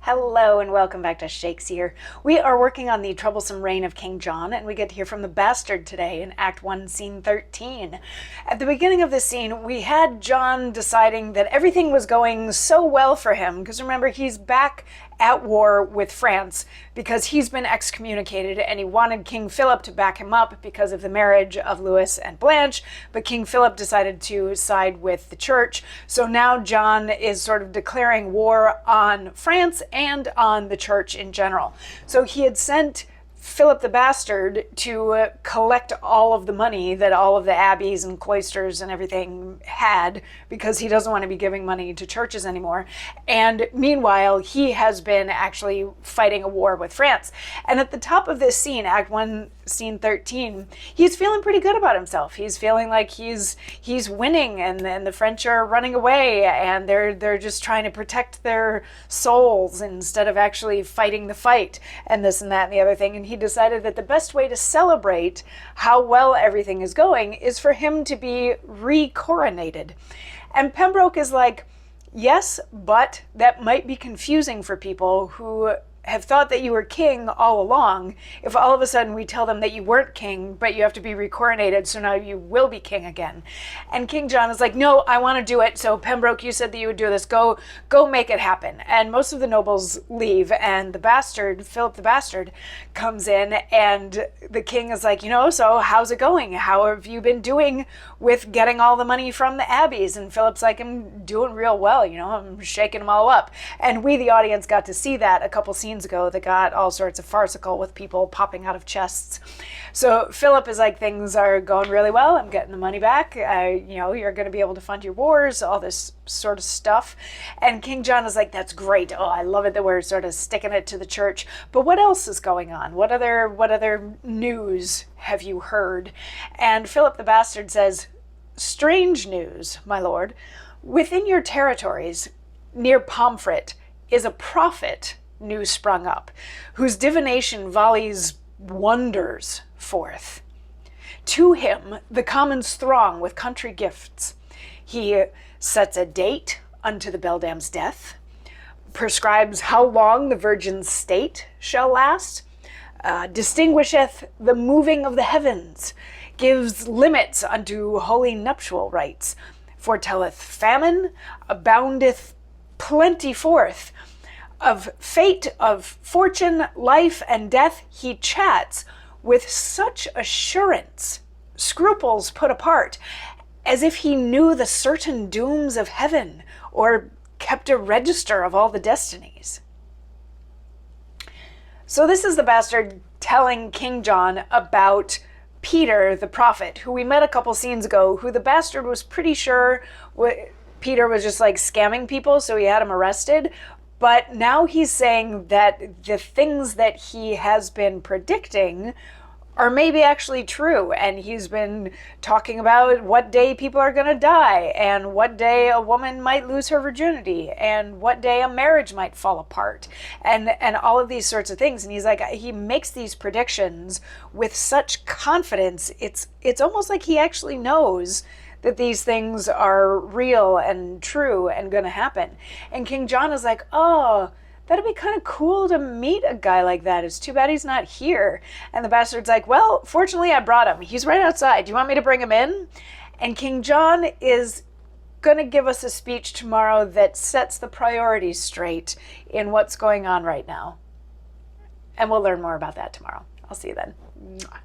Hello and welcome back to Shakesyear. We are working on the troublesome reign of King John, and we get to hear from the bastard today in Act 1, Scene 13. At the beginning of this scene, we had John deciding that everything was going so well for him, because remember, he's back at war with France because he's been excommunicated, and he wanted King Philip to back him up because of the marriage of Louis and Blanche, but King Philip decided to side with the church. So now John is sort of declaring war on France and on the church in general. So he had sent Philip the Bastard to collect all of the money that all of the abbeys and cloisters and everything had, because he doesn't want to be giving money to churches anymore. And meanwhile, he has been actually fighting a war with France. And at the top of this scene, Act 1, Scene 13, he's feeling pretty good about himself. He's feeling like he's winning, and the French are running away, and they're just trying to protect their souls instead of actually fighting the fight, and this and that and the other thing. And he decided that the best way to celebrate how well everything is going is for him to be re-coronated. And Pembroke is like, yes, but that might be confusing for people who have thought that you were king all along, if all of a sudden we tell them that you weren't king, but you have to be recoronated, so now you will be king again. And King John is like, no, I want to do it. So Pembroke, you said that you would do this. Go make it happen. And most of the nobles leave, and the bastard, Philip the Bastard, comes in, and the king is like, so how's it going? How have you been doing with getting all the money from the abbeys? And Philip's like, I'm doing real well, I'm shaking them all up. And we, the audience, got to see that a couple scenes ago that got all sorts of farcical with people popping out of chests. So Philip is like, things are going really well. I'm getting the money back. You're going to be able to fund your wars, all this sort of stuff. And King John is like, that's great. Oh, I love it that we're sort of sticking it to the church. But what else is going on? What other news have you heard? And Philip the Bastard says, strange news, my lord. Within your territories, near Pomfret, is a prophet new sprung up, whose divination volleys wonders forth. To him the commons throng with country gifts. He sets a date unto the beldame's death, prescribes how long the virgin's state shall last, distinguisheth the moving of the heavens, gives limits unto holy nuptial rites, foretelleth famine, aboundeth plenty forth. Of fate, of fortune, life, and death he chats with such assurance, scruples put apart, as if he knew the certain dooms of heaven, or kept a register of all the destinies. So this is the bastard telling King John about Peter the prophet, who we met a couple scenes ago, who the bastard was pretty sure Peter was just like scamming people, so he had him arrested. But now he's saying that the things that he has been predicting are maybe actually true. And he's been talking about what day people are going to die, and what day a woman might lose her virginity, and what day a marriage might fall apart, and all of these sorts of things. And he's like, he makes these predictions with such confidence. It's almost like he actually knows that these things are real and true and going to happen. And King John is like, oh, that'd be kind of cool to meet a guy like that. It's too bad he's not here. And the bastard's like, well, fortunately I brought him. He's right outside. Do you want me to bring him in? And King John is going to give us a speech tomorrow that sets the priorities straight in what's going on right now. And we'll learn more about that tomorrow. I'll see you then. Mwah.